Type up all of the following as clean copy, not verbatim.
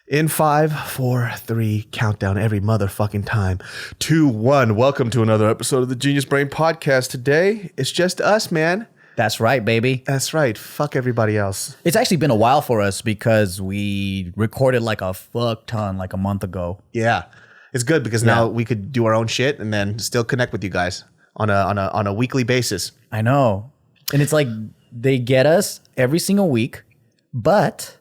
In 5, 4, 3, countdown every motherfucking time. 2, 1. Welcome to another episode of the Genius Brain Podcast. Today, it's just us, man. That's right, baby. That's right. Fuck everybody else. It's actually been a while for us because we recorded like a fuck ton like a month ago. Yeah. It's good because now we could do our own shit and then still connect with you guys on a weekly basis. I know. And it's like they get us every single week, but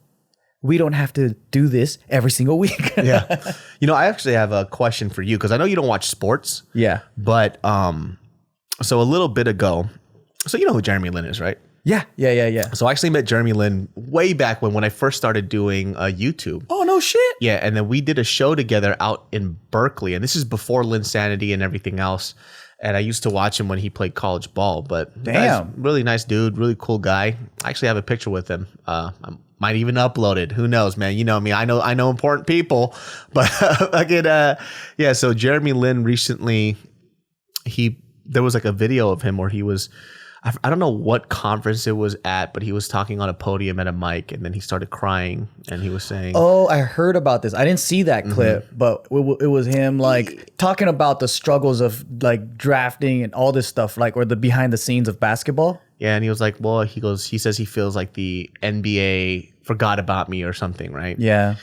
we don't have to do this every single week. Yeah. You know, I actually have a question for you because I know you don't watch sports. Yeah. But so a little bit ago, so you know who Jeremy Lin is, right? Yeah. So I actually met Jeremy Lin way back when I first started doing YouTube. Oh, no shit. Yeah, and then we did a show together out in Berkeley, and this is before Linsanity and everything else. And I used to watch him when he played college ball, but damn, really nice dude, really cool guy. I actually have a picture with him. I might even upload it. Who knows, man? You know me. I know important people, but yeah. So Jeremy Lin recently, there was like a video of him where he was. I don't know what conference it was at, but he was talking on a podium at a mic, and then he started crying, and he was saying, "Oh, I heard about this. I didn't see that clip, but it was him like talking about the struggles of like drafting and all this stuff, like or the behind the scenes of basketball." Yeah, and he was like, "Well, he says he feels like the NBA forgot about me or something, right?" Yeah.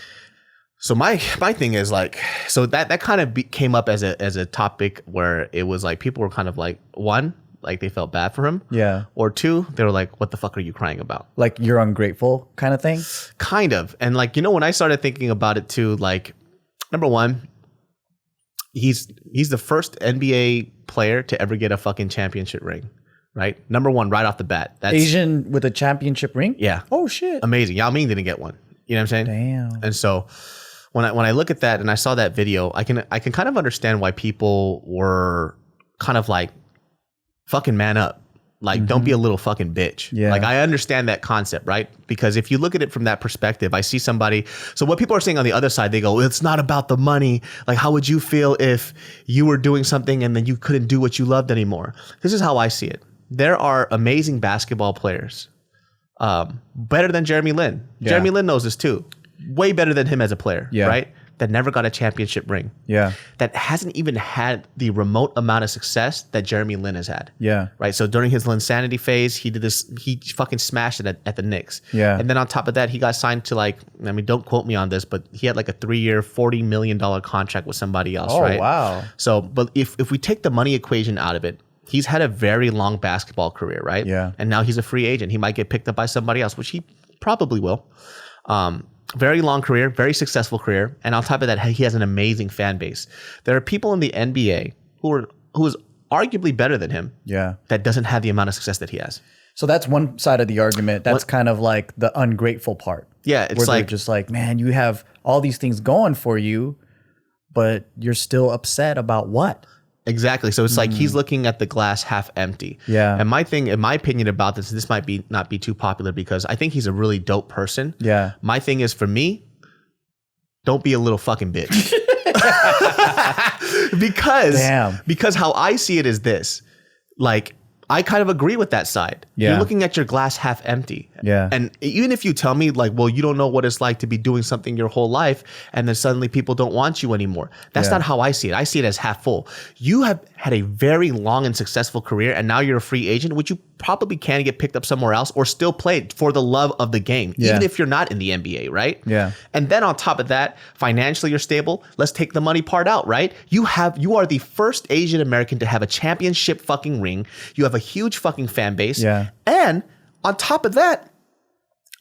So my thing is like, so that kind of came up as a topic where it was like people were kind of like, one, like they felt bad for him. Yeah. Or two, they were like, what the fuck are you crying about? Like you're ungrateful kind of thing? Kind of. And like, you know, when I started thinking about it too, like, number one, he's the first NBA player to ever get a fucking championship ring, right? Number one, right off the bat. That's Asian with a championship ring? Yeah. Oh, shit. Amazing. Yao Ming didn't get one. You know what I'm saying? Damn. And so when I look at that and I saw that video, I can kind of understand why people were kind of like, fucking man up. Like, don't be a little fucking bitch. Yeah. Like, I understand that concept, right? Because if you look at it from that perspective, I see somebody. So what people are saying on the other side, they go, it's not about the money. Like, how would you feel if you were doing something and then you couldn't do what you loved anymore? This is how I see it. There are amazing basketball players, better than Jeremy Lin. Yeah. Jeremy Lin knows this too. Way better than him as a player, right? That never got a championship ring. Yeah. That hasn't even had the remote amount of success that Jeremy Lin has had. Yeah. Right. So during his Linsanity phase, he fucking smashed it at the Knicks. Yeah. And then on top of that, he got signed to like, I mean, don't quote me on this, but he had like a 3-year, $40 million contract with somebody else, right? Oh, wow. So, but if we take the money equation out of it, he's had a very long basketball career, right? Yeah. And now he's a free agent. He might get picked up by somebody else, which he probably will. Very long career, very successful career. And on top of that, he has an amazing fan base. There are people in the NBA who is arguably better than him. Yeah. That doesn't have the amount of success that he has. So that's one side of the argument. That's kind of like the ungrateful part. Yeah. It's like just like, man, you have all these things going for you, but you're still upset about what? Exactly. So it's like he's looking at the glass half empty. Yeah. And my thing, in my opinion about this might not be too popular because I think he's a really dope person. Yeah. My thing is, for me, don't be a little fucking bitch. because how I see it is this, like, I kind of agree with that side. Yeah. You're looking at your glass half empty. Yeah. And even if you tell me like, well, you don't know what it's like to be doing something your whole life and then suddenly people don't want you anymore. That's not how I see it. I see it as half full. You have had a very long and successful career and now you're a free agent, which you probably can get picked up somewhere else or still play for the love of the game, even if you're not in the NBA, right? Yeah. And then on top of that, financially you're stable. Let's take the money part out, right? You are the first Asian American to have a championship fucking ring. You have a huge fucking fan base. Yeah. And on top of that,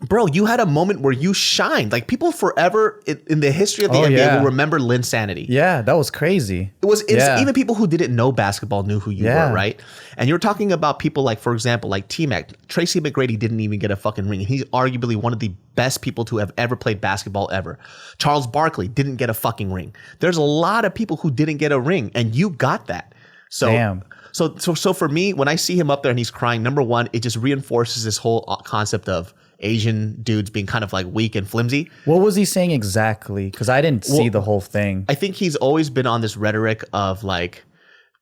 bro, you had a moment where you shined. Like people forever in the history of the NBA will remember Linsanity. Yeah, that was crazy. It was even people who didn't know basketball knew who you were, right? And you're talking about people like, for example, like T-Mac. Tracy McGrady didn't even get a fucking ring. He's arguably one of the best people to have ever played basketball ever. Charles Barkley didn't get a fucking ring. There's a lot of people who didn't get a ring, and you got that. So, damn. So for me, when I see him up there and he's crying, number one, it just reinforces this whole concept of Asian dudes being kind of like weak and flimsy. What was he saying exactly? Because I didn't see the whole thing. I think he's always been on this rhetoric of like,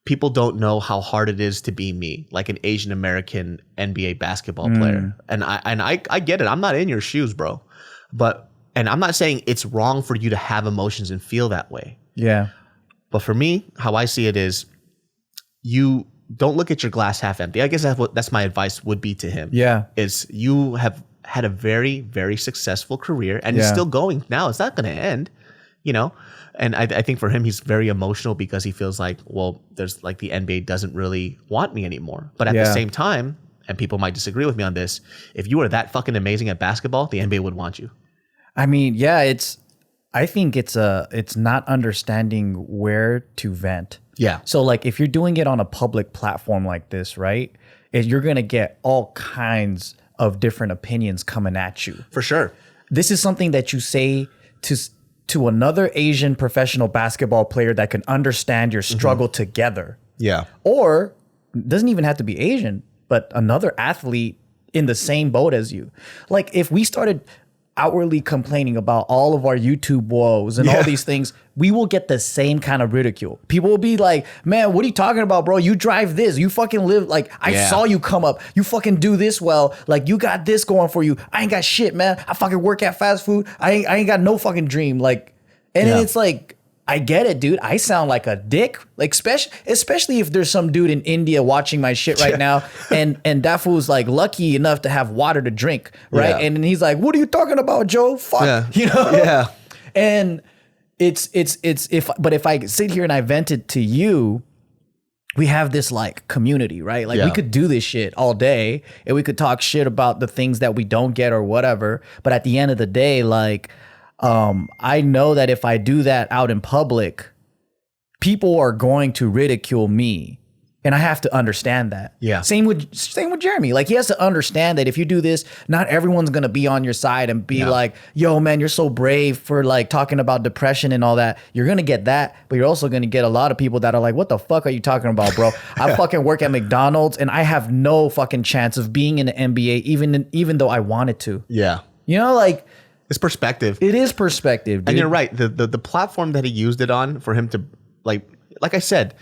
people don't know how hard it is to be me, like an Asian American NBA basketball player. And I get it. I'm not in your shoes, bro. But And I'm not saying it's wrong for you to have emotions and feel that way. Yeah. But for me, how I see it is you don't look at your glass half empty. I guess that's my advice would be to him. Yeah. Is you have had a very, very successful career and it's still going now. It's not going to end, you know? And I think for him, he's very emotional because he feels like, well, there's like the NBA doesn't really want me anymore. But at the same time, and people might disagree with me on this, if you were that fucking amazing at basketball, the NBA would want you. I mean, yeah, I think it's not understanding where to vent. Yeah. So like if you're doing it on a public platform like this, right, you're going to get all kinds of different opinions coming at you. For sure. This is something that you say to another Asian professional basketball player that can understand your struggle together. Yeah. Or it doesn't even have to be Asian, but another athlete in the same boat as you. Like if we started outwardly complaining about all of our YouTube woes and all these things, we will get the same kind of ridicule. People will be like, man, what are you talking about, bro? You drive this. You fucking live, like, I saw you come up. You fucking do this well. Like, you got this going for you. I ain't got shit, man. I fucking work at fast food. I ain't got no fucking dream. Like, and then it's like, I get it, dude. I sound like a dick. Like, especially if there's some dude in India watching my shit right now, and that fool's like lucky enough to have water to drink, right? Yeah. And then he's like, "What are you talking about, Joe? Fuck," you know? Yeah. And if I sit here and I vent it to you, we have this like community, right? Like we could do this shit all day, and we could talk shit about the things that we don't get or whatever. But at the end of the day, like. I know that if I do that out in public, people are going to ridicule me, and I have to understand that. Yeah. Same with Jeremy. Like he has to understand that if you do this, not everyone's gonna be on your side and be like, "Yo, man, you're so brave for like talking about depression and all that." You're gonna get that, but you're also gonna get a lot of people that are like, "What the fuck are you talking about, bro? I fucking work at McDonald's and I have no fucking chance of being in the NBA, even though I wanted to." Yeah. You know, like. It's perspective. It is perspective, dude. And you're right. The platform that he used it on for him to like I said,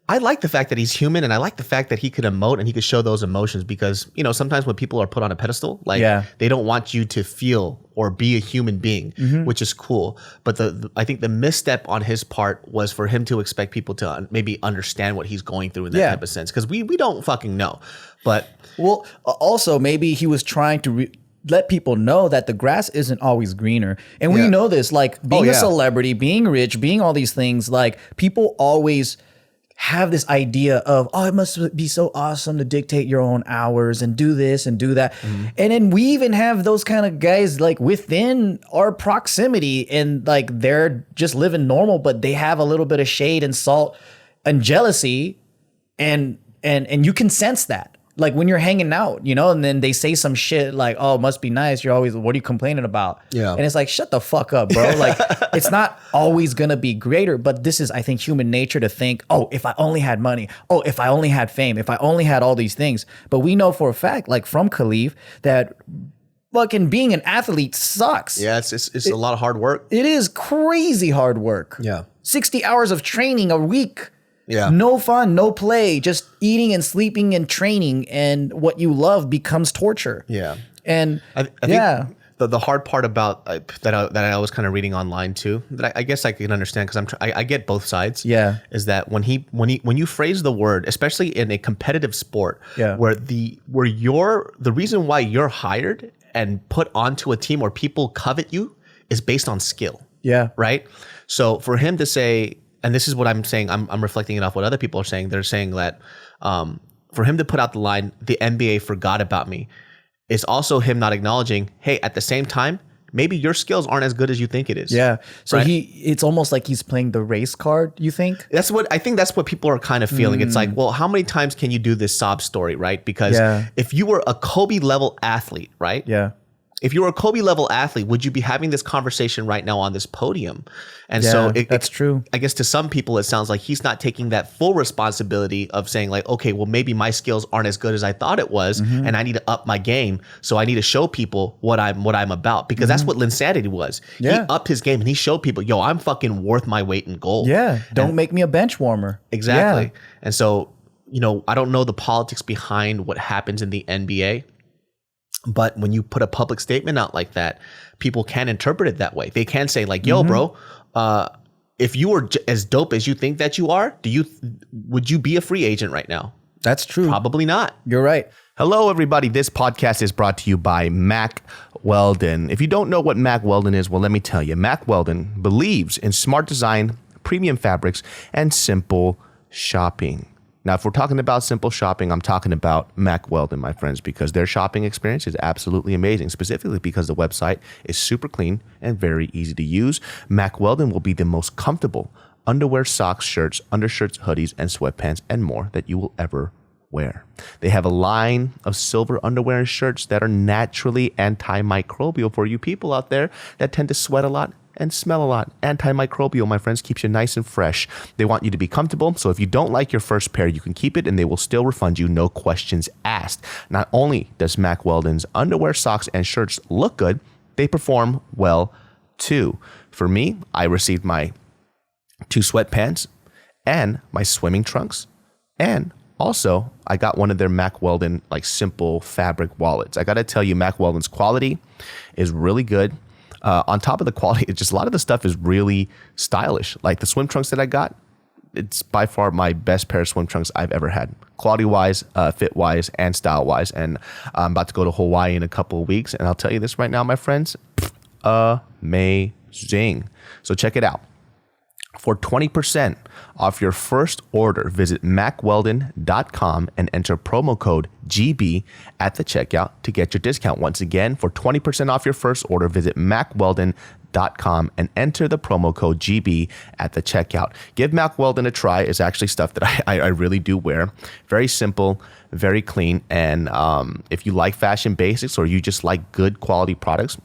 I like the fact that he's human, and I like the fact that he could emote and he could show those emotions because, you know, sometimes when people are put on a pedestal, like they don't want you to feel or be a human being, which is cool. But I think the misstep on his part was for him to expect people to maybe understand what he's going through in that type of sense. Because we don't fucking know. But well, also maybe he was trying to let people know that the grass isn't always greener. And we know this, like being a celebrity, being rich, being all these things, like people always have this idea of, oh, it must be so awesome to dictate your own hours and do this and do that. And then we even have those kind of guys like within our proximity, and like they're just living normal, but they have a little bit of shade and salt and jealousy, and you can sense that. Like when you're hanging out, you know, and then they say some shit like, "Oh, it must be nice." You're always, "What are you complaining about?" Yeah. And it's like, shut the fuck up, bro. Like it's not always going to be greater, but this is, I think, human nature to think, "Oh, if I only had money. Oh, if I only had fame. If I only had all these things." But we know for a fact, like from Khalif, that fucking being an athlete sucks. Yeah, it's a lot of hard work. It is crazy hard work. Yeah. 60 hours of training a week. Yeah. No fun, no play, just eating and sleeping and training, and what you love becomes torture. Yeah. And I think the hard part about that I was kind of reading online too, that I guess I can understand because I get both sides. Yeah. Is that when you phrase the word, especially in a competitive sport, where the reason why you're hired and put onto a team where people covet you is based on skill. Yeah. Right. So for him to say, and this is what I'm saying, I'm reflecting it off what other people are saying. They're saying that for him to put out the line, "The NBA forgot about me," is also him not acknowledging, hey, at the same time, maybe your skills aren't as good as you think it is. Yeah. So right? it's almost like he's playing the race card, you think? That's what people are kind of feeling. It's like, well, how many times can you do this sob story, right? Because if you were a Kobe level athlete, right? Yeah. If you were a Kobe level athlete, would you be having this conversation right now on this podium? And so that's true. I guess to some people, it sounds like he's not taking that full responsibility of saying like, okay, well, maybe my skills aren't as good as I thought it was, and I need to up my game. So I need to show people what I'm about, because that's what Linsanity was. Yeah. He upped his game and he showed people, yo, I'm fucking worth my weight in gold. Yeah. Don't make me a bench warmer. Exactly. Yeah. And so, you know, I don't know the politics behind what happens in the NBA. But when you put a public statement out like that, people can interpret it that way. They can say like, yo, bro, if you were as dope as you think that you are, would you be a free agent right now? That's true. Probably not. You're right. Hello, everybody. This podcast is brought to you by Mack Weldon. If you don't know what Mack Weldon is, well, let me tell you. Mack Weldon believes in smart design, premium fabrics, and simple shopping. Now, if we're talking about simple shopping, I'm talking about Mack Weldon, my friends, because their shopping experience is absolutely amazing, specifically because the website is super clean and very easy to use. Mack Weldon will be the most comfortable underwear, socks, shirts, undershirts, hoodies, and sweatpants, and more that you will ever wear. They have a line of silver underwear and shirts that are naturally antimicrobial for you people out there that tend to sweat a lot and smell a lot. Antimicrobial, my friends, keeps you nice and fresh. They want you to be comfortable, so if you don't like your first pair, you can keep it and they will still refund you, no questions asked. Not only does Mack Weldon's underwear, socks, and shirts look good, they perform well too. For me, I received my 2 sweatpants and my swimming trunks, and also I got one of their Mack Weldon like simple fabric wallets. I got to tell you, Mack Weldon's quality is really good. On top of the quality, it's just a lot of the stuff is really stylish. Like the swim trunks that I got, it's by far my best pair of swim trunks I've ever had. Quality-wise, fit-wise, and style-wise. And I'm about to go to Hawaii in a couple of weeks. And I'll tell you this right now, my friends, amazing. So check it out. For 20% off your first order, visit mackweldon.com and enter promo code GB at the checkout to get your discount. Once again, for 20% off your first order, visit mackweldon.com and enter the promo code GB at the checkout. Give Mack Weldon a try. It's actually stuff that I really do wear. Very simple, very clean. And if you like fashion basics or you just like good quality products,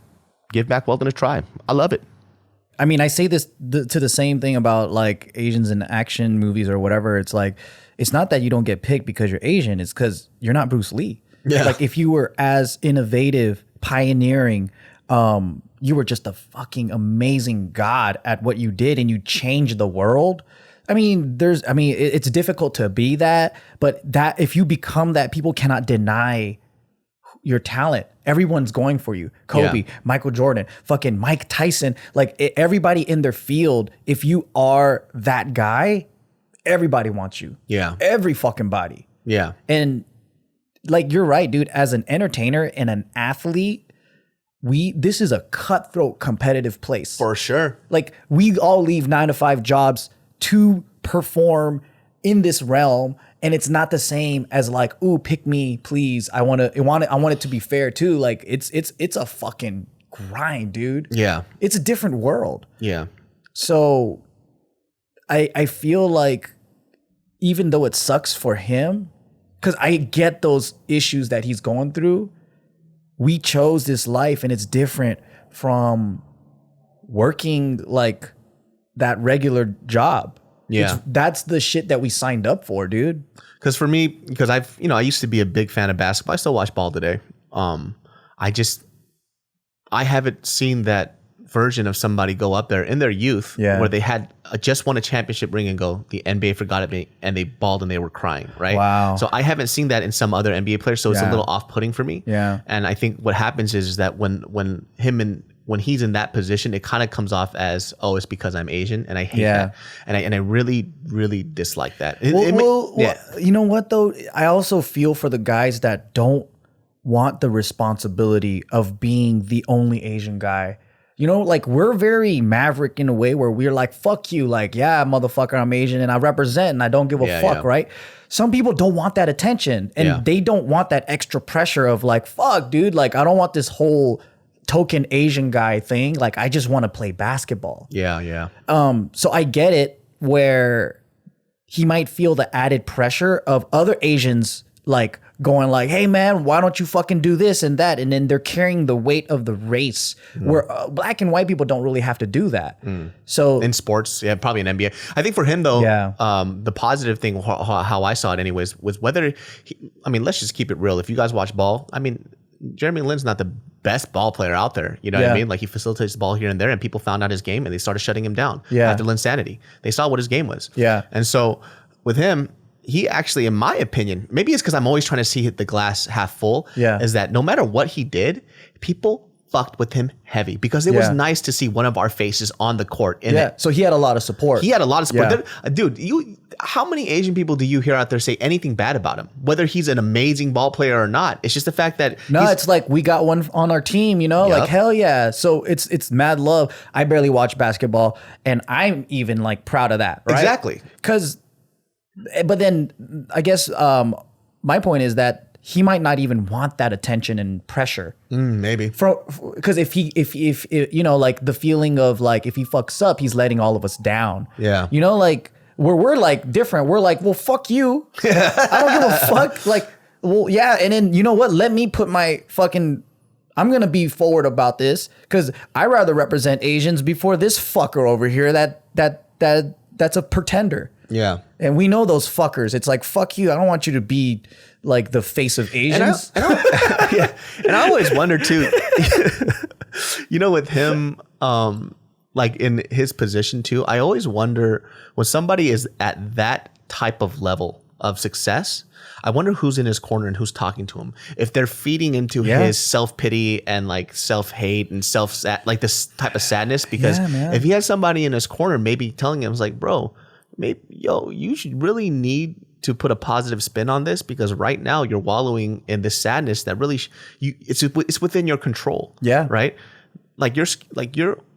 give Mack Weldon a try. I love it. I mean, I say this to the same thing about like Asians in action movies or whatever. It's like, it's not that you don't get picked because you're Asian. It's because you're not Bruce Lee. Yeah. Like if you were as innovative, pioneering, you were just a fucking amazing god at what you did and you changed the world. I mean, it's difficult to be that, but that if you become that, people cannot deny your talent. Everyone's going for you. Kobe, Michael Jordan, fucking Mike Tyson, like everybody in their field. If you are that guy, everybody wants you. Yeah. Every fucking body. Yeah. And like, you're right, dude, as an entertainer and an athlete, this is a cutthroat competitive place. For sure. Like we all leave 9-to-5 jobs to perform in this realm. And it's not the same as like, ooh, pick me, please. I want it to be fair too. Like it's a fucking grind, dude. Yeah. It's a different world. Yeah. So I feel like even though it sucks for him, because I get those issues that he's going through, we chose this life and it's different from working like that regular job. Yeah. That's the shit that we signed up for, dude. Because for me, I used to be a big fan of basketball. I still watch ball today. I haven't seen that version of somebody go up there in their youth where they had just won a championship ring and go, the NBA forgot it and they balled and they were crying, right? Wow. So I haven't seen that in some other NBA players, so it's a little off-putting for me. Yeah. And I think what happens is that when he's in that position, it kind of comes off as, oh, it's because I'm Asian, and I hate that, and I really, really dislike that. Well, you know what though? I also feel for the guys that don't want the responsibility of being the only Asian guy. You know, like we're very maverick in a way where we're like, fuck you, like, yeah, motherfucker, I'm Asian and I represent and I don't give a fuck, right? Some people don't want that attention and they don't want that extra pressure of like, fuck, dude, like I don't want this whole token Asian guy thing. Like I just want to play basketball. Yeah, yeah. So I get it where he might feel the added pressure of other Asians like going like, hey man, why don't you fucking do this and that? And then they're carrying the weight of the race where black and white people don't really have to do that. So in sports, probably in NBA. I think for him though, the positive thing, how I saw it anyways, was whether, let's just keep it real. If you guys watch ball, Jeremy Lin's not the best ball player out there. You know what I mean? Like he facilitates the ball here and there and people found out his game and they started shutting him down after Linsanity. They saw what his game was. Yeah. And so with him, he actually, in my opinion, maybe it's because I'm always trying to see the glass half full, is that no matter what he did, people fucked with him heavy because it was nice to see one of our faces on the court. So he had a lot of support. He had a lot of support. Dude, how many Asian people do you hear out there say anything bad about him? Whether he's an amazing ball player or not. It's just the fact that it's like we got one on our team, you know, like hell yeah. So it's mad love. I barely watch basketball and I'm even like proud of that, right? Exactly. But then I guess my point is that he might not even want that attention and pressure. Maybe. Because if you know, like the feeling of like, if he fucks up, he's letting all of us down. Yeah. You know, like we're like different. We're like, well, fuck you. I don't give a fuck. Like, well, yeah. And then you know what? Let me put my fucking, I'm going to be forward about this because I rather represent Asians before this fucker over here that's a pretender. Yeah. And we know those fuckers. It's like, fuck you. I don't want you to be like the face of Asians. And I always wonder too, you know, with him, like in his position too, I always wonder when somebody is at that type of level of success, I wonder who's in his corner and who's talking to him. If they're feeding into his self-pity and like self-hate and like this type of sadness, because if he has somebody in his corner, maybe telling him, like, bro, you should really need to put a positive spin on this because right now you're wallowing in this sadness that really it's within your control. Yeah. Right.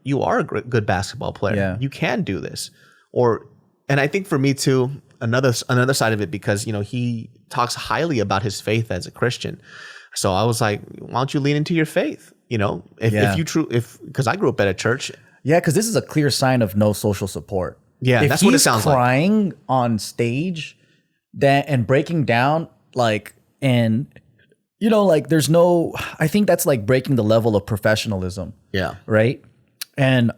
You are a good basketball player. Yeah. You can do this. And I think for me too, another side of it, because, you know, he talks highly about his faith as a Christian. So I was like, why don't you lean into your faith? You know, because I grew up at a church. Yeah. Cause this is a clear sign of no social support. Yeah, if that's what it sounds like. If he's crying on stage and breaking down, like, and, you know, like there's no, I think that's like breaking the level of professionalism. Yeah. Right. And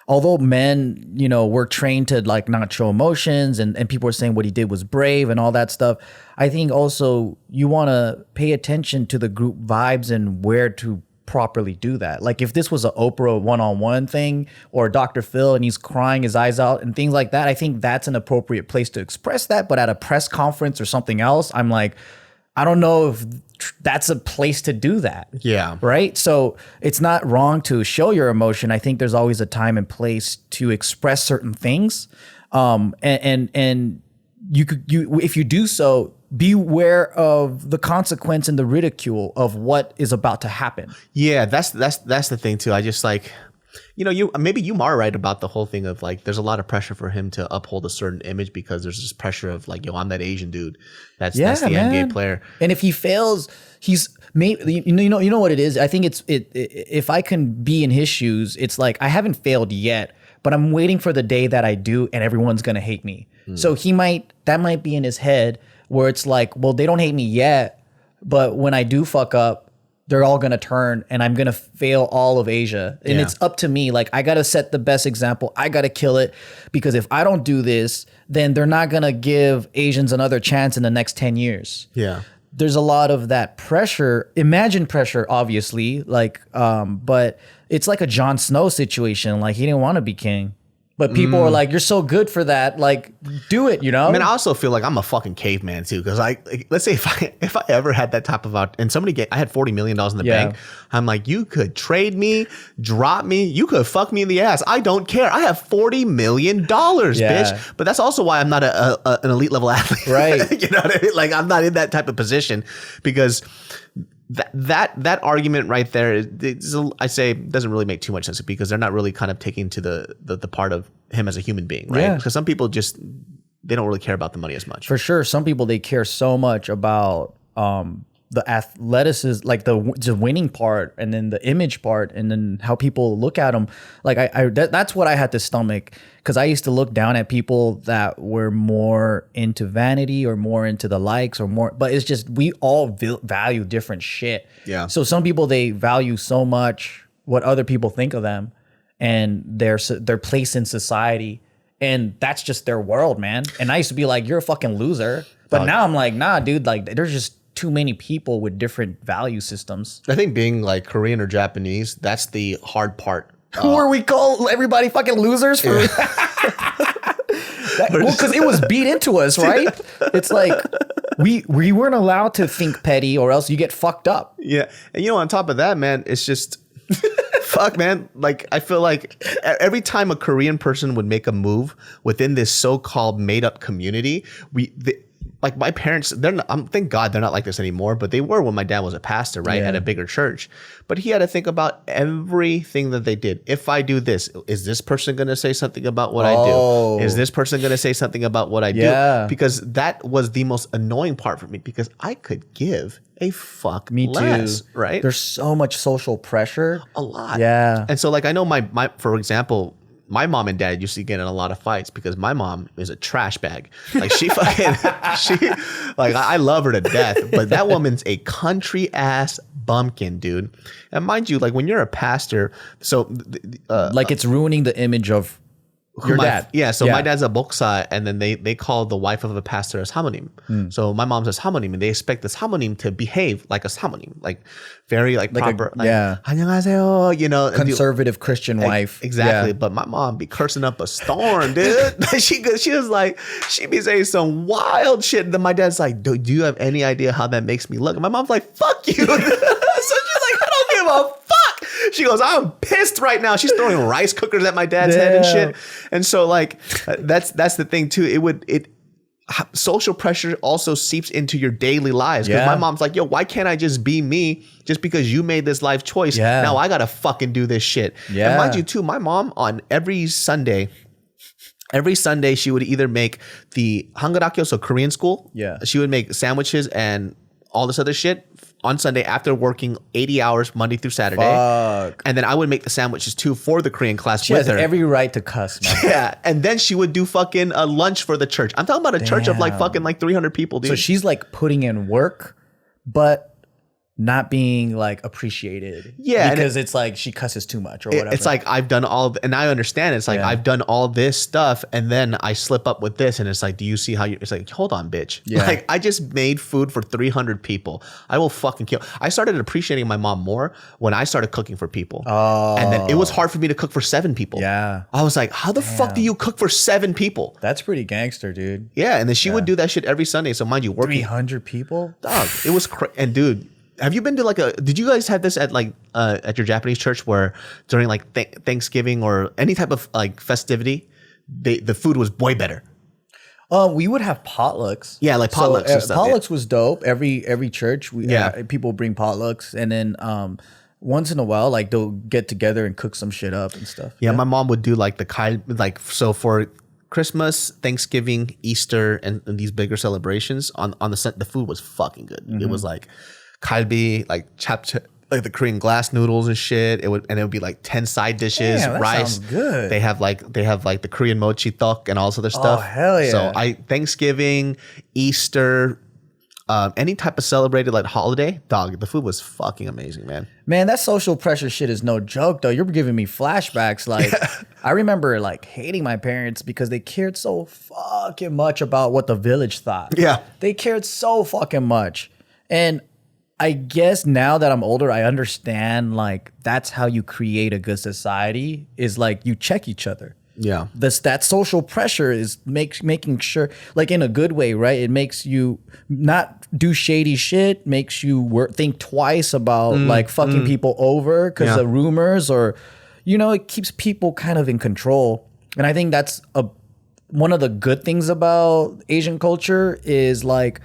although men, you know, we're trained to like not show emotions and people are saying what he did was brave and all that stuff. I think also you want to pay attention to the group vibes and where to properly do that. Like if this was an Oprah one-on-one thing or Dr. Phil and he's crying his eyes out and things like that, I think that's an appropriate place to express that. But at a press conference or something else, I'm like, I don't know if that's a place to do that. Yeah. Right. So it's not wrong to show your emotion. I think there's always a time and place to express certain things. And you if you do so, beware of the consequence and the ridicule of what is about to happen. Yeah, that's the thing too. I just like, you know, maybe you are right about the whole thing of like, there's a lot of pressure for him to uphold a certain image because there's this pressure of like, yo, I'm that Asian dude. That's the NBA player. And if he fails, he's maybe you know what it is. I think if I can be in his shoes, it's like I haven't failed yet, but I'm waiting for the day that I do, and everyone's gonna hate me. So that might be in his head where it's like, well, they don't hate me yet, but when I do fuck up, they're all going to turn and I'm going to fail all of Asia. And it's up to me. Like, I got to set the best example. I got to kill it, because if I don't do this, then they're not going to give Asians another chance in the next 10 years. Yeah. There's a lot of that pressure, imagined pressure, obviously, like, but it's like a Jon Snow situation. Like, he didn't want to be king. But people are like, you're so good for that. Like, do it, you know? I mean, I also feel like I'm a fucking caveman too. Cause let's say if I ever had that type of and I had $40 million in the bank. I'm like, you could trade me, drop me. You could fuck me in the ass. I don't care. I have $40 million, bitch. But that's also why I'm not an elite level athlete. Right. You know what I mean? Like, I'm not in that type of position, because that argument right there, I say, doesn't really make too much sense, because they're not really kind of taking to the part of him as a human being, right? Because some people they don't really care about the money as much. For sure, some people, they care so much about the athleticism, like the winning part, and then the image part, and then how people look at them. Like that's what I had to stomach, because I used to look down at people that were more into vanity or more into the likes or more. But it's just, we all value different shit. Yeah. So some people, they value so much what other people think of them and their place in society, and that's just their world, man. And I used to be like, you're a fucking loser. But now I'm like, nah, dude. Like, there's just too many people with different value systems. I think being like Korean or Japanese, that's the hard part. Where we call everybody fucking losers for Because it was beat into us, right? It's like we weren't allowed to think petty, or else you get fucked up. Yeah, and on top of that, man, it's just fuck, man. Like, I feel like every time a Korean person would make a move within this so-called made-up community, like my parents, thank God they're not like this anymore, but they were when my dad was a pastor, right? At a bigger church. But he had to think about everything that they did. If I do this, is this person going to say something about what I do? Is this person going to say something about what I do? Because that was the most annoying part for me, because I could give a fuck less, too. Right? There's so much social pressure. A lot. Yeah. And so like I know my for example, my mom and dad used to get in a lot of fights because my mom is a trash bag. Like she I love her to death, but that woman's a country ass bumpkin, dude. And mind you, like when you're a pastor, so like it's ruining the image of your dad. My dad's a boksa, and then they call the wife of a pastor as samonim. So my mom's a samonim, and they expect the samonim to behave like a samonim, like very like proper. 안녕하세요, conservative Christian wife. Exactly. But my mom be cursing up a storm, dude. she was like, she be saying some wild shit. And then my dad's like, do you have any idea how that makes me look? And my mom's like, fuck you. So she's like, I don't give a fuck. She goes, I'm pissed right now. She's throwing rice cookers at my dad's head and shit. And so like, that's the thing too. Social pressure also seeps into your daily lives. Because my mom's like, yo, why can't I just be me just because you made this life choice? Now I got to fucking do this shit. And mind you too, my mom on every Sunday, she would either make the hangarakyo, so Korean school. She would make sandwiches and all this other shit on Sunday after working 80 hours Monday through Saturday. Fuck. And then I would make the sandwiches too for the Korean class she with has her. Every right to cuss, man. Yeah. And then she would do fucking a lunch for the church. I'm talking about a church of like fucking like 300 people, dude. So she's like putting in work, but not being like appreciated. Yeah. Because it's like she cusses too much or whatever. It's like I've done and I understand. It's like I've done all this stuff and then I slip up with this, and it's like, do you see how it's like, hold on, bitch. Like I just made food for 300 people. I will fucking kill. I started appreciating my mom more when I started cooking for people. And then it was hard for me to cook for 7 people. I was like, how the fuck do you cook for 7 people? That's pretty gangster, dude. Yeah. And then she would do that shit every Sunday. So mind you, working 300 people? Dog, it was and dude, have you been to like did you guys have this at like at your Japanese church where during like Thanksgiving or any type of like festivity, the food was way better? We would have potlucks. Yeah, like potlucks and stuff. Potlucks was dope. Every church, people bring potlucks, and then once in a while, like they'll get together and cook some shit up and stuff. Yeah, my mom would do like so for Christmas, Thanksgiving, Easter, and these bigger celebrations on the food was fucking good. It was like kalbi, like like the Korean glass noodles and shit. It would be like 10 side dishes, that rice. Sounds good. They have like the Korean mochi tteok and all this other stuff. Oh hell yeah! So Thanksgiving, Easter, any type of celebrated like holiday, dog, the food was fucking amazing, man. Man, that social pressure shit is no joke though. You're giving me flashbacks. Like I remember like hating my parents because they cared so fucking much about what the village thought. Yeah, they cared so fucking much, and I guess now that I'm older, I understand like that's how you create a good society is like you check each other. Yeah. That social pressure is making sure, like in a good way, right? It makes you not do shady shit, makes you think twice about like fucking people over because of rumors or, it keeps people kind of in control. And I think that's one of the good things about Asian culture is like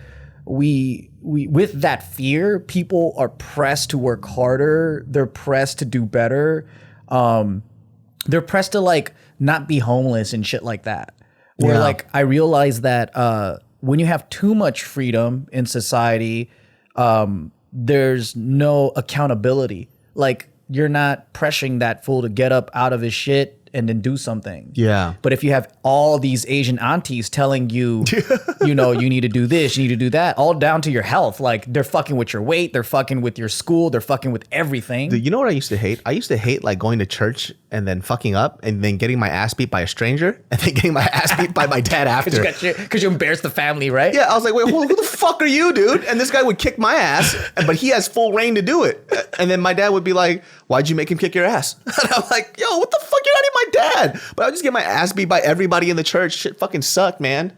we with that fear, people are pressed to work harder. They're pressed to do better. They're pressed to like not be homeless and shit like that. Where like I realize that when you have too much freedom in society, there's no accountability. Like you're not pressuring that fool to get up out of his shit and then do something. Yeah. But if you have all these Asian aunties telling you, you need to do this, you need to do that, all down to your health. Like they're fucking with your weight, they're fucking with your school, they're fucking with everything. Dude, you know what I used to hate? I used to hate like going to church and then fucking up and then getting my ass beat by a stranger and then getting my ass beat by my dad after. Because you embarrassed the family, right? Yeah, I was like, wait, who the fuck are you, dude? And this guy would kick my ass, but he has full reign to do it. And then my dad would be like, why'd you make him kick your ass? And I'm like, yo, what the fuck? You're not in my dad. But I'll just get my ass beat by everybody in the church. Shit fucking sucked, man.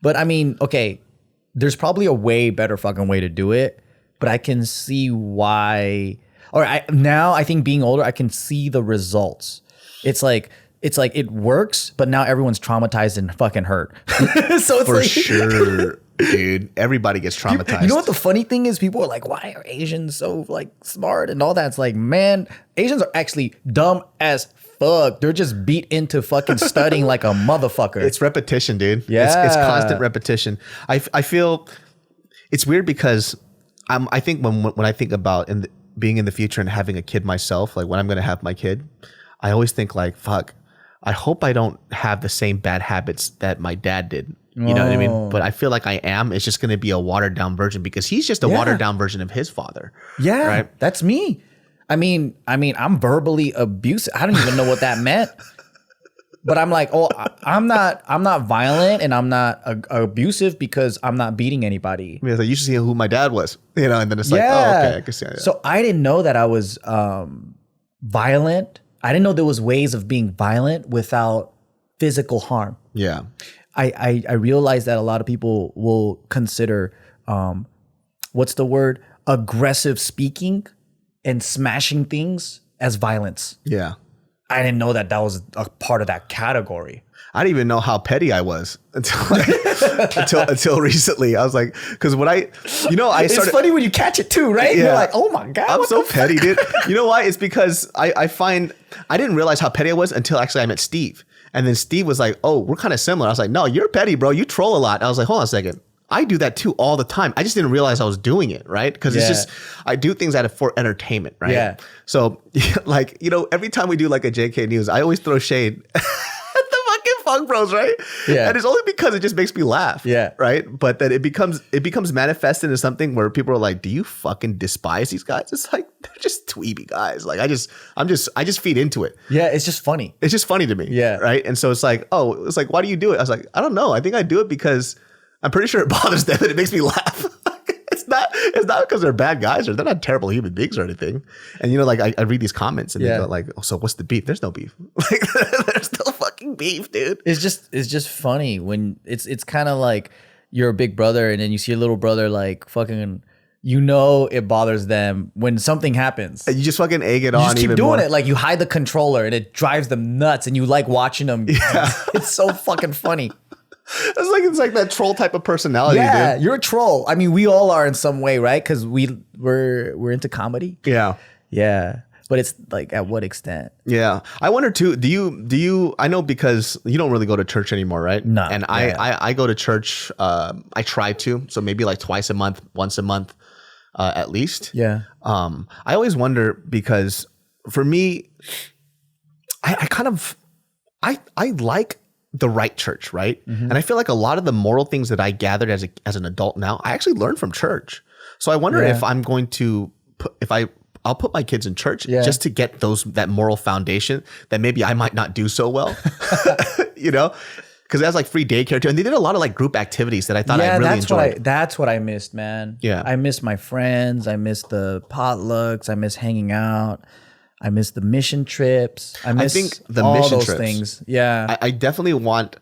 But I mean, okay, there's probably a way better fucking way to do it. But I can see why. Or now I think being older, I can see the results. It's like it works, but now everyone's traumatized and fucking hurt. So it's for sure, dude. Everybody gets traumatized. You know what the funny thing is? People are like, "Why are Asians so like smart and all that?" It's like, man, Asians are actually dumb as fuck. They're just beat into fucking studying like a motherfucker. It's repetition, dude. Yeah, it's constant repetition. I feel it's weird because I think when I think about being in the future and having a kid myself, like when I'm gonna have my kid, I always think like, fuck, I hope I don't have the same bad habits that my dad did. You know what I mean? But I feel like I am. It's just gonna be a watered down version because he's just a watered down version of his father. Yeah, right? That's me. I mean, I'm verbally abusive. I don't even know what that meant. But I'm like, I'm not violent and I'm not abusive because I'm not beating anybody. Yeah, so you should see who my dad was, and then it's like, oh, okay, I can see that. So I didn't know that I was violent. I didn't know there was ways of being violent without physical harm. Yeah. I realized that a lot of people will consider, what's the word? Aggressive speaking and smashing things as violence. Yeah. I didn't know that was a part of that category. I didn't even know how petty I was until recently. I was like, because when I started. It's funny when you catch it too, right? Yeah. You're like, oh my God. I'm so petty, dude. You know why? It's because I find I didn't realize how petty I was until actually I met Steve. And then Steve was like, oh, we're kind of similar. I was like, no, you're petty, bro. You troll a lot. I was like, hold on a second. I do that too all the time. I just didn't realize I was doing it, right? Because it's just, I do things for entertainment, right? Yeah. So like, every time we do like a JK News, I always throw shade at the fucking Funk Bros, right? Yeah. And it's only because it just makes me laugh. Yeah. Right? But then it becomes manifested into something where people are like, do you fucking despise these guys? It's like, they're just dweeby guys. Like I just feed into it. Yeah, it's just funny. It's just funny to me. Yeah. Right? And so it's like, why do you do it? I was like, I don't know. I think I do it because I'm pretty sure it bothers them and it makes me laugh. It's not because they're bad guys or they're not terrible human beings or anything. And like I read these comments and they go like, oh, so what's the beef? There's no beef. Like there's no fucking beef, dude. It's just funny when it's kind of like you're a big brother and then you see your little brother like fucking, it bothers them when something happens. And you just fucking egg it on. You just keep even doing more. it. Like you hide the controller and it drives them nuts and you like watching them. Yeah. It's so fucking funny. It's like that troll type of personality, yeah, dude. You're a troll. I mean, we all are in some way, right? Because we're into comedy. Yeah. Yeah. But it's like at what extent? Yeah. I wonder too, do you I know because you don't really go to church anymore, right? No. And I go to church, I try to, so maybe like twice a month, once a month, at least. Yeah. I always wonder because for me, I like the right church, right? Mm-hmm. And I feel like a lot of the moral things that I gathered as an adult now, I actually learned from church. So I wonder if I'm going to I'll put my kids in church just to get that moral foundation that maybe I might not do so well, because it has like free daycare too, and they did a lot of like group activities that I thought I really enjoyed. That's what I missed, man. Yeah, I miss my friends. I miss the potlucks. I miss hanging out. I miss the mission trips. I think the all mission those trips, things. Yeah. I definitely want,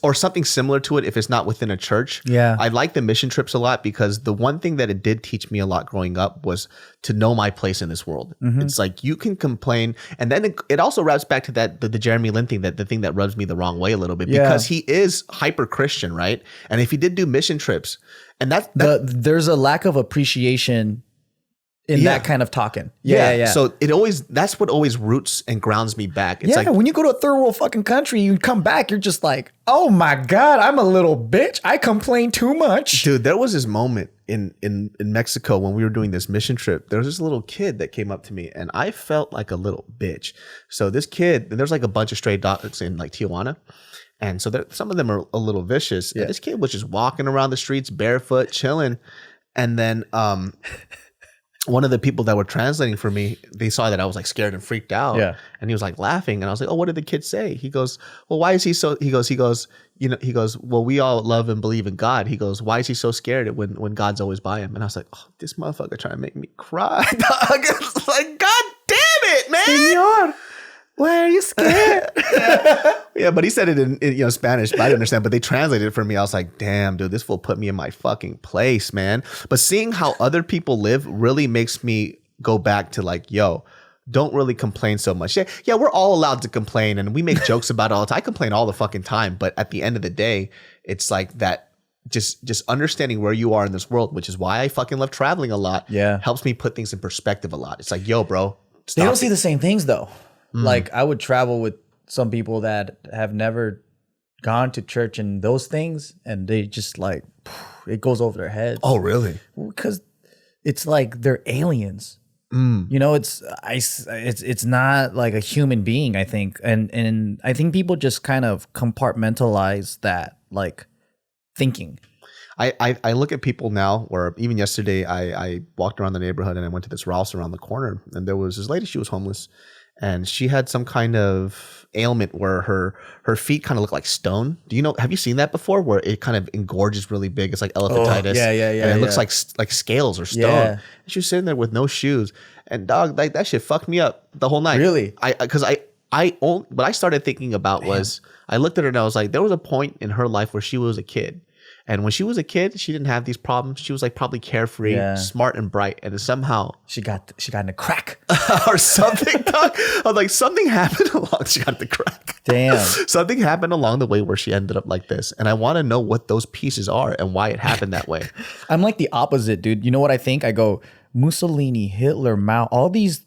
or something similar to it if it's not within a church. Yeah. I like the mission trips a lot because the one thing that it did teach me a lot growing up was to know my place in this world. Mm-hmm. It's like you can complain. And then it also wraps back to the Jeremy Lin thing, the thing that rubs me the wrong way a little bit because he is hyper Christian, right? And if he did do mission trips, and there's a lack of appreciation in that kind of talking. Yeah. So that's what always roots and grounds me back. It's like when you go to a third world fucking country, you come back, you're just like, oh my God, I'm a little bitch. I complain too much. Dude, there was this moment in Mexico when we were doing this mission trip. There was this little kid that came up to me and I felt like a little bitch. So this kid, there's like a bunch of stray dogs in like Tijuana. And so some of them are a little vicious. Yeah. And this kid was just walking around the streets barefoot, chilling. And then, one of the people that were translating for me, they saw that I was like scared and freaked out. Yeah. And he was like laughing. And I was like, oh, what did the kid say? He goes, well, why is he so, he goes, well, we all love and believe in God. He goes, why is he so scared when God's always by him? And I was like, oh, this motherfucker trying to make me cry, dog. It's like, God damn it, man. Senor. Why are you scared? Yeah, but he said it in Spanish, but I didn't understand. But they translated it for me. I was like, damn, dude, this fool put me in my fucking place, man. But seeing how other people live really makes me go back to like, yo, don't really complain so much. Yeah, we're all allowed to complain and we make jokes about it all the time. I complain all the fucking time. But at the end of the day, it's like that just understanding where you are in this world, which is why I fucking love traveling a lot. Yeah. Helps me put things in perspective a lot. It's like, yo, bro. They don't see the same things though. Like I would travel with some people that have never gone to church and those things, and they just like, it goes over their heads. Oh, really? Because it's like they're aliens. You know, it's not like a human being, I think. And I think people just kind of compartmentalize that like thinking. I look at people now, where even yesterday I walked around the neighborhood and I went to this Ralph's around the corner, and there was this lady, she was homeless, and she had some kind of ailment where her feet kind of look like stone. Have you seen that before, where it kind of engorges really big? It's like elephantitis. Yeah. And it looks like scales or stone. Yeah. And she was sitting there with no shoes, and dog, like that shit fucked me up the whole night. Really? What I started thinking about was, I looked at her and I was like, there was a point in her life where she was a kid. And when she was a kid, she didn't have these problems. She was like probably carefree, smart and bright. And somehow she got in a crack or something. I was like, something happened along. She got the crack. Damn. Something happened along the way where she ended up like this. And I want to know what those pieces are and why it happened that way. I'm like the opposite, dude. You know what I think? I go, Mussolini, Hitler, Mao, all these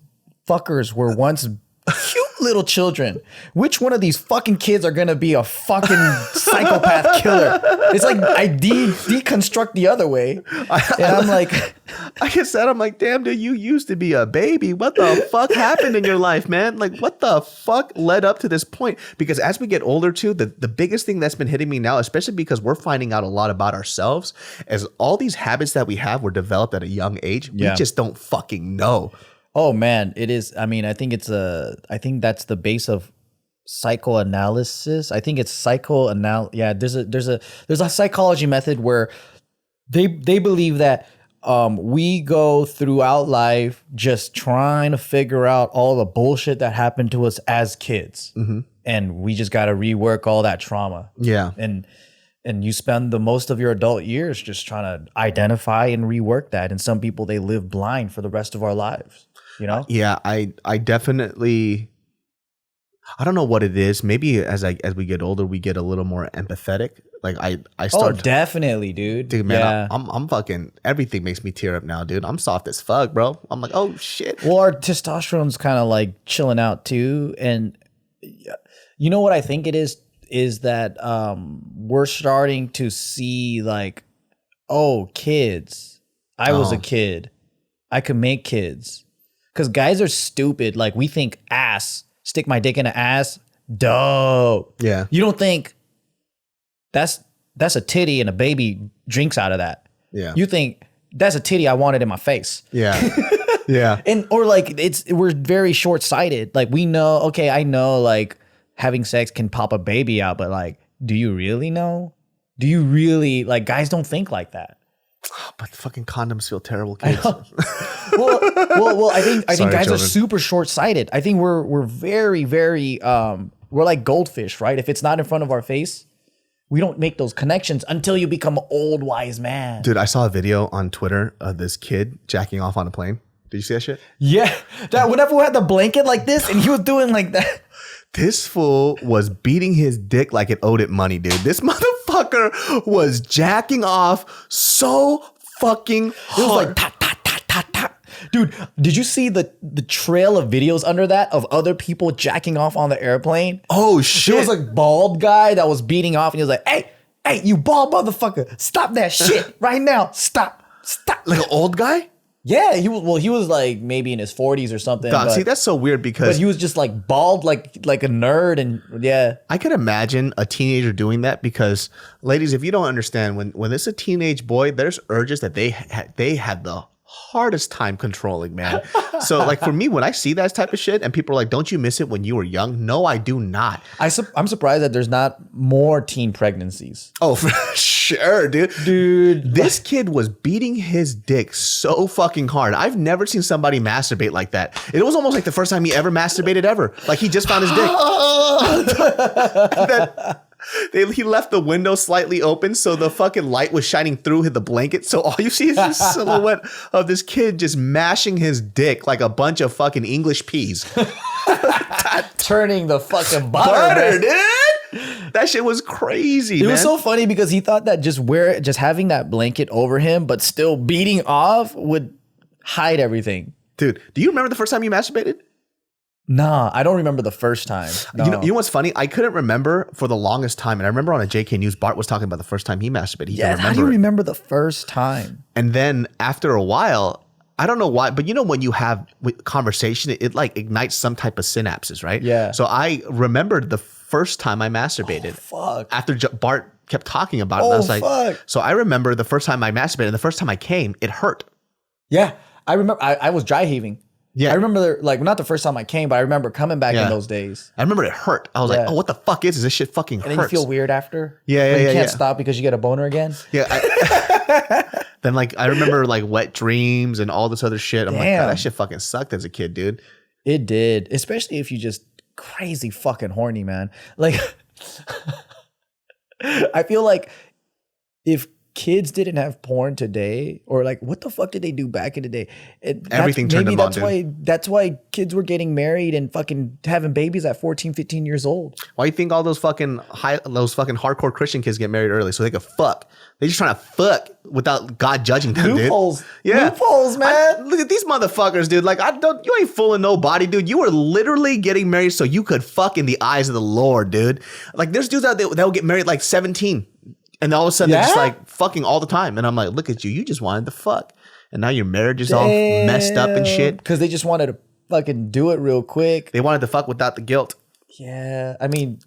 fuckers were once cute little children. Which one of these fucking kids are gonna be a fucking psychopath killer? It's like I deconstruct the other way, and I'm like, like I said, I'm like, damn, dude, you used to be a baby. What the fuck happened in your life, man? Like, what the fuck led up to this point? Because as we get older, too, the biggest thing that's been hitting me now, especially because we're finding out a lot about ourselves, is all these habits that we have were developed at a young age. We just don't fucking know. Oh man, it is. I mean, I think that's the base of psychoanalysis. I think it's psychoanal. Yeah, there's a psychology method where they believe that we go throughout life just trying to figure out all the bullshit that happened to us as kids, and we just got to rework all that trauma. Yeah, and you spend the most of your adult years just trying to identify and rework that. And some people, they live blind for the rest of our lives. You know? Yeah, I definitely, I don't know what it is. Maybe as we get older, we get a little more empathetic. Like I start. Oh, definitely, dude. Dude, man, I'm fucking, everything makes me tear up now, dude. I'm soft as fuck, bro. I'm like, oh shit. Well, our testosterone's kind of like chilling out too. And you know what I think it is that we're starting to see like, oh, kids. I was a kid. I could make kids. Because guys are stupid. Like, we think ass, stick my dick in an ass, dope. Yeah. You don't think that's a titty and a baby drinks out of that. Yeah. You think that's a titty I wanted in my face. Yeah. Yeah. Or like we're very short-sighted. Like we know, okay, I know like having sex can pop a baby out, but like, do you really know? Do you really, like, guys don't think like that. But fucking condoms feel terrible, kids. Well, I think Sorry, guys children. are super short-sighted. I think we're very, very we're like goldfish, right? If it's not in front of our face, we don't make those connections until you become an old wise man. Dude, I saw a video on Twitter of this kid jacking off on a plane. Did you see that shit? Yeah, that whenever we had the blanket like this, and he was doing like that. This fool was beating his dick like it owed it money, dude. This motherfucker was jacking off so fucking hard. It was like tap, tap, tap, tap, tap. Dude, did you see the trail of videos under that of other people jacking off on the airplane? Oh, shit. There was a bald guy that was beating off, and he was like, hey, you bald motherfucker, stop that ship right now. Stop. Like an old guy? Yeah, he was like maybe in his 40s or something. God, see, that's so weird because... But he was just like bald, like a nerd, and yeah. I could imagine a teenager doing that because, ladies, if you don't understand, when it's a teenage boy, there's urges that they had the hardest time controlling, man. So like for me, when I see that type of shit and people are like, don't you miss it when you were young? No, I do not. I'm surprised that there's not more teen pregnancies. Oh, for sure, dude. This kid was beating his dick so fucking hard. I've never seen somebody masturbate like that. It was almost like the first time he ever masturbated ever. Like he just found his dick. He left the window slightly open so the fucking light was shining through the blanket. So all you see is this silhouette of this kid just mashing his dick like a bunch of fucking English peas. Turning the fucking butter, dude. That shit was crazy, man. It was so funny because he thought that just having that blanket over him, but still beating off would hide everything. Dude, do you remember the first time you masturbated? Nah, I don't remember the first time. No. You know what's funny? I couldn't remember for the longest time. And I remember on a JK News, Bart was talking about the first time he masturbated. He how do you remember the first time? And then after a while, I don't know why, but you know when you have conversation, it like ignites some type of synapses, right? Yeah. So I remembered the first time I masturbated. Oh, fuck. After Bart kept talking about it. And I was like, fuck. So I remember the first time I masturbated and the first time I came, it hurt. Yeah. I remember I was dry heaving. Yeah. I remember like not the first time I came, but I remember coming back in those days. I remember it hurt. I was like, oh, what the fuck is this? This shit fucking hurts. And then you feel weird after? Yeah, you can't stop because you get a boner again? Yeah. Then like I remember like wet dreams and all this other shit. I'm like, God, that shit fucking sucked as a kid, dude. It did. Especially if you just crazy fucking horny, man. Like I feel like if kids didn't have porn today, or like what the fuck did they do back in the day? Everything turned them on, that's why kids were getting married and fucking having babies at 14, 15 years old. Why do you think all those fucking hardcore Christian kids get married early so they could fuck? They're just trying to fuck without God judging them, Loopholes. dude. Yeah. Loopholes, man. Look at these motherfuckers, dude. Like you ain't fooling nobody, dude. You were literally getting married so you could fuck in the eyes of the Lord, dude. Like there's dudes out there that will get married like 17. And all of a sudden they're just like fucking all the time. And I'm like, look at you. You just wanted to fuck. And now your marriage is all messed up and shit. Because they just wanted to fucking do it real quick. They wanted to fuck without the guilt. Yeah. I mean,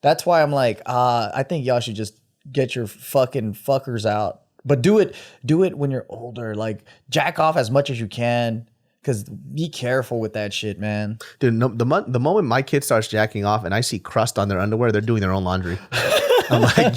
that's why I'm like, I think y'all should just get your fucking fuckers out. But do it when you're older. Like jack off as much as you can. Because be careful with that shit, man. Dude, no, the moment my kid starts jacking off and I see crust on their underwear, they're doing their own laundry. I'm like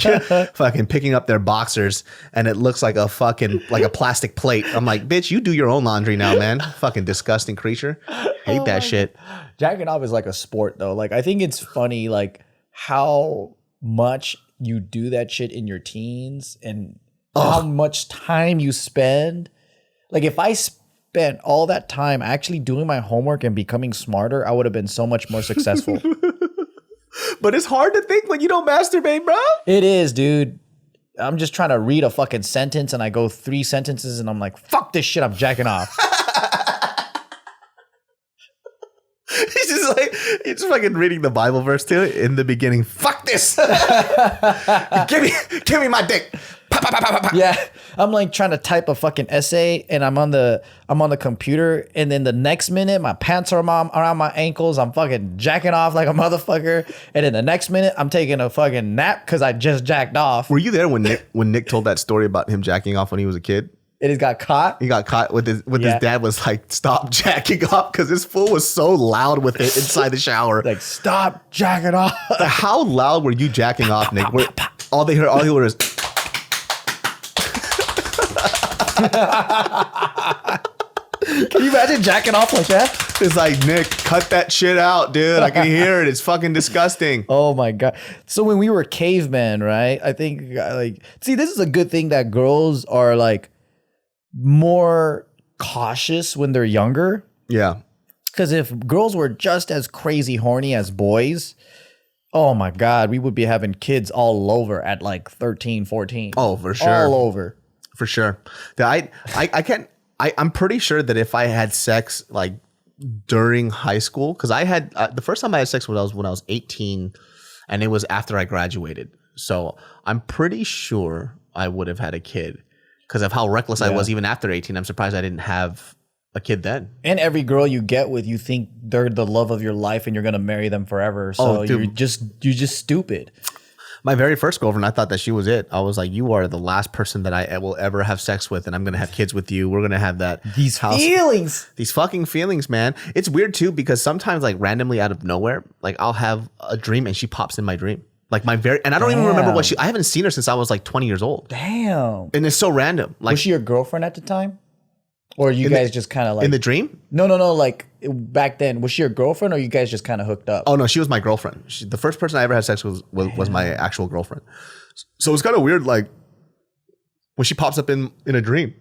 fucking picking up their boxers and it looks like a fucking like a plastic plate. I'm like, bitch, you do your own laundry now, man. Fucking disgusting creature. Hate that shit. Jacking off is like a sport though. Like I think it's funny like how much you do that shit in your teens and how much time you spend. Like if I spent all that time actually doing my homework and becoming smarter, I would have been so much more successful. But it's hard to think when you don't masturbate, bro. It is, dude. I'm just trying to read a fucking sentence and I go 3 sentences and I'm like, fuck this shit, I'm jacking off. He's just fucking reading the Bible verse too in the beginning. Fuck this. give me my dick. Yeah, I'm like trying to type a fucking essay and I'm on the computer and then the next minute my pants are around my ankles. I'm fucking jacking off like a motherfucker. And then the next minute I'm taking a fucking nap because I just jacked off. Were you there when Nick told that story about him jacking off when he was a kid? And he got caught? He got caught with his dad was like, stop jacking off because his fool was so loud with it inside the shower. Like, stop jacking off. How loud were you jacking off, Nick? All he heard is Can you imagine jacking off like that? It's like, Nick, cut that shit out, dude. I can hear it. It's fucking disgusting. Oh my God. So when we were cavemen, right? I think like, see, this is a good thing that girls are like more cautious when they're younger. Yeah. Because if girls were just as crazy horny as boys, oh my God, we would be having kids all over at like 13, 14. Oh, for sure. All over. For sure. I'm pretty sure that if I had sex like during high school, because I had the first time I had sex when I was 18, and it was after I graduated. So I'm pretty sure I would have had a kid because of how reckless I was even after 18. I'm surprised I didn't have a kid then. And every girl you get with, you think they're the love of your life and you're gonna marry them forever. So you're just stupid. My very first girlfriend, I thought that she was it. I was like, you are the last person that I will ever have sex with, and I'm gonna have kids with you. We're gonna have these fucking feelings, man. It's weird too because sometimes like randomly out of nowhere, like I'll have a dream and she pops in my dream. Like and I don't even remember I haven't seen her since I was like 20 years old. Damn. And it's so random. Like, was she your girlfriend at the time? Or you guys just kind of like... In the dream? No. Like back then, was she your girlfriend or you guys just kind of hooked up? Oh no, she was my girlfriend. The first person I ever had sex with was my actual girlfriend. So it's kind of weird like when she pops up in a dream.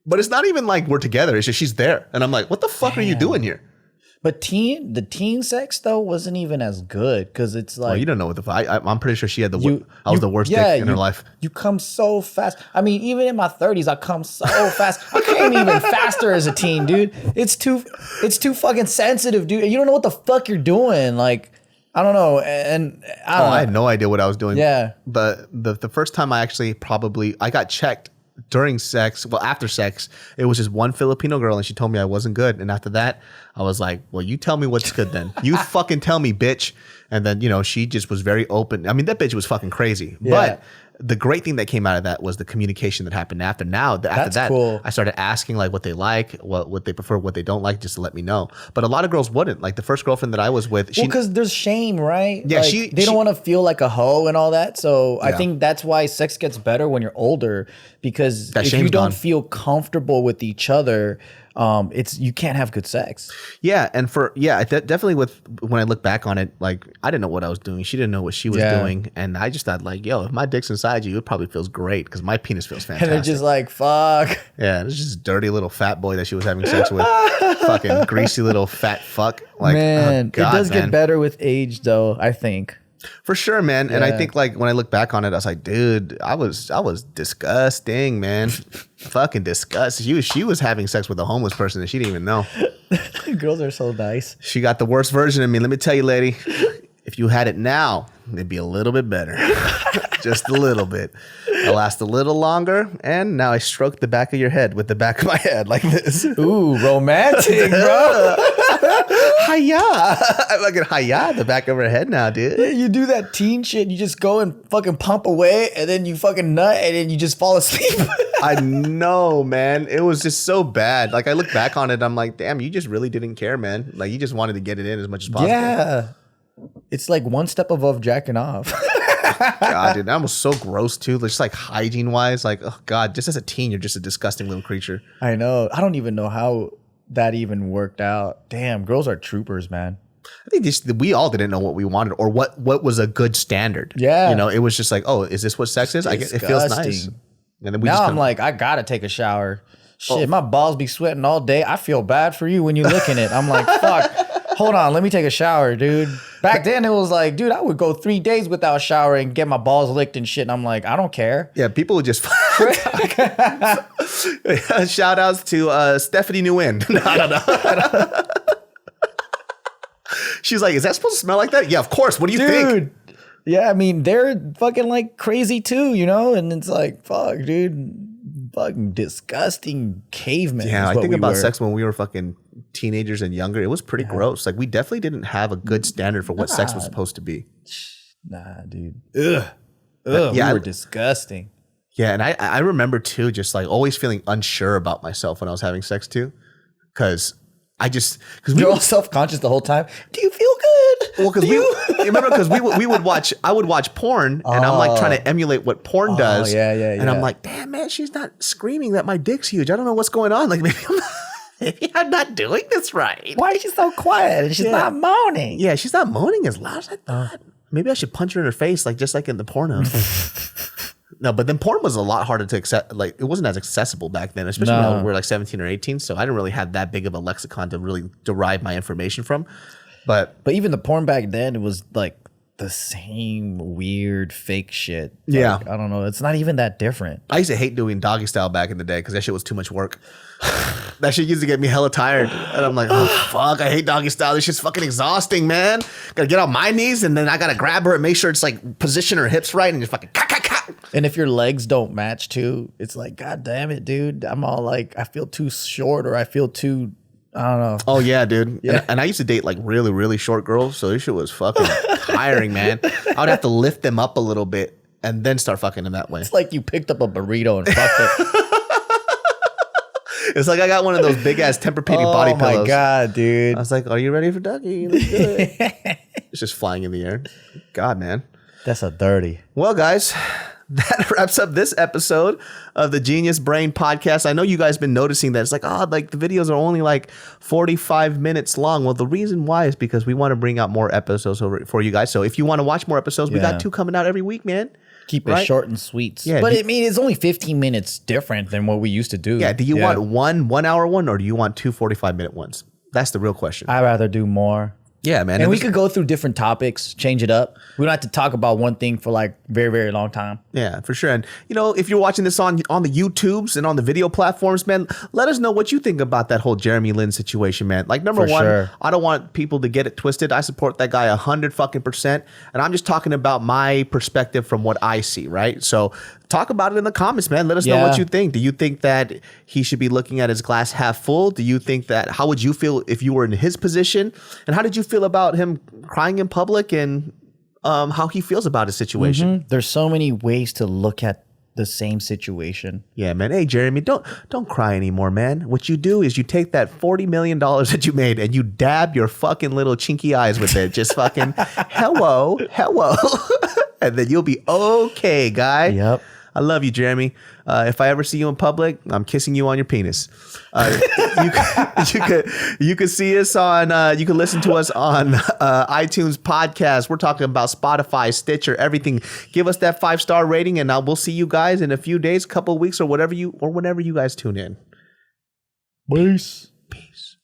But it's not even like we're together. It's just she's there. And I'm like, what the fuck are you doing here? But the teen sex though wasn't even as good because it's like, well, you don't know what I'm pretty sure she had I was the worst dick in her life. You come so fast. I mean, even in my 30s, I come so fast. I came even faster as a teen, dude. It's too fucking sensitive, dude. You don't know what the fuck you're doing. Like, I don't know. And I had no idea what I was doing. Yeah. But the first time I actually I got checked during sex, well, after sex, it was just one Filipino girl and she told me I wasn't good. And after that, I was like, well, you tell me what's good then. You fucking tell me, bitch. And then, she just was very open. I mean, that bitch was fucking crazy. Yeah. But the great thing that came out of that was the communication that happened after. After that, cool. I started asking like what they like, what they prefer, what they don't like, just to let me know. But a lot of girls wouldn't. Like the first girlfriend that I was with, because there's shame, right? Yeah, like, they don't want to feel like a hoe and all that. So I think that's why sex gets better when you're older, because if you don't feel comfortable with each other, you can't have good sex. Yeah, and definitely when I look back on it, like I didn't know what I was doing. She didn't know what she was doing, and I just thought like, yo, if my dick's inside you, it probably feels great because my penis feels fantastic. And they're just like, fuck. Yeah, it's just dirty little fat boy that she was having sex with, fucking greasy little fat fuck. Like, man, it does get better with age, though. I think. For sure, man. Yeah. And I think like when I look back on it, I was like, dude, I was disgusting, man. Fucking disgusting. She was having sex with a homeless person and she didn't even know. Girls are so nice. She got the worst version of me. Let me tell you, lady, if you had it now, it'd be a little bit better. Just a little bit. I last a little longer, and now I stroke the back of your head with the back of my head like this. Ooh, romantic, bro. Hiya. I'm like hiya the back of her head now, dude. Yeah, you do that teen shit. You just go and fucking pump away, and then you fucking nut, and then you just fall asleep. I know, man. It was just so bad. Like I look back on it, I'm like, damn, you just really didn't care, man. Like you just wanted to get it in as much as possible. Yeah. It's like one step above jacking off. God, dude, that was so gross too. Just like hygiene wise, like, oh God, just as a teen, you're just a disgusting little creature. I know. I don't even know how that even worked out. Damn, girls are troopers, man. I think we all didn't know what we wanted or what was a good standard. Yeah. It was just like, oh, is this what sex is? It feels nice. And then I'm like, I gotta take a shower. Shit, my balls be sweating all day. I feel bad for you when you look in it. I'm like, fuck. Hold on, let me take a shower, dude. Back then, it was like, dude, I would go 3 days without showering, get my balls licked and shit. And I'm like, I don't care. Yeah, people would just... Shout outs to Stephanie Nguyen. No, I don't know. She's like, is that supposed to smell like that? Yeah, of course. What do you think? Dude. Yeah, I mean, they're fucking like crazy too, And it's like, fuck, dude. Fucking disgusting cavemen. Yeah, I think about sex when we were fucking teenagers and younger. It was pretty gross. Like we definitely didn't have a good standard for what sex was supposed to be. Nah, dude. Ugh. We were disgusting. Yeah, and I remember too, just like always feeling unsure about myself when I was having sex too, because you're all self-conscious the whole time. Do you feel good? Well, because remember because we would watch. I would watch porn, and I'm like trying to emulate what porn does. Yeah. And I'm like, damn man, she's not screaming that my dick's huge. I don't know what's going on. Like maybe I'm not doing this right. Why is she so quiet? And she's not moaning. Yeah, she's not moaning as loud as I thought. Maybe I should punch her in her face, like just like in the porno. No, but then porn was a lot harder to accept. Like it wasn't as accessible back then, especially when we were like 17 or 18. So I didn't really have that big of a lexicon to really derive my information from. But even the porn back then, it was like the same weird fake shit. Yeah. Like, I don't know. It's not even that different. I used to hate doing doggy style back in the day because that shit was too much work. That shit used to get me hella tired. And I'm like, oh, fuck, I hate doggy style. This shit's fucking exhausting, man. Gotta get on my knees and then I gotta grab her and make sure it's like position her hips right and just fucking And if your legs don't match too, it's like, God damn it, dude. I'm all like, I feel too short or I feel too I don't know. Oh yeah, dude. Yeah. And I used to date like really, really short girls, so this shit was fucking tiring, man. I would have to lift them up a little bit and then start fucking them that way. It's like you picked up a burrito and fucked it. It's like I got one of those big ass Tempur-Pedic body pillows. Oh my God, dude. I was like, are you ready for Dougie? Let's do it. It's just flying in the air. God, man. That's a dirty. Well, guys, that wraps up this episode of the Genius Brain podcast. I know you guys been noticing that it's like, like the videos are only like 45 minutes long. Well, the reason why is because we want to bring out more episodes for you guys. So if you want to watch more episodes, we got 2 coming out every week, man. Keep it short and sweet. Yeah, but I mean, it's only 15 minutes different than what we used to do. Yeah. Do you want one hour one, or do you want 2 45-minute ones? That's the real question. I'd rather do more. Yeah, man. And we could go through different topics, change it up. We don't have to talk about one thing for like very, very long time. Yeah, for sure. And, if you're watching this on the YouTubes and on the video platforms, man, let us know what you think about that whole Jeremy Lin situation, man. Like, number one, I don't want people to get it twisted. I support that guy 100%. And I'm just talking about my perspective from what I see, right? So talk about it in the comments, man. Let us know what you think. Do you think that he should be looking at his glass half full? Do you think that, how would you feel if you were in his position? And how did you feel about him crying in public and how he feels about his situation? Mm-hmm. There's so many ways to look at the same situation. Yeah, man. Hey, Jeremy, don't cry anymore, man. What you do is you take that $40 million that you made and you dab your fucking little chinky eyes with it. Just fucking hello. And then you'll be okay, guy. Yep. I love you, Jeremy. If I ever see you in public, I'm kissing you on your penis. You could see us on. You can listen to us on iTunes podcast. We're talking about Spotify, Stitcher, everything. Give us that 5-star rating, and we'll see you guys in a few days, couple of weeks, or whenever you guys tune in. Peace. Peace.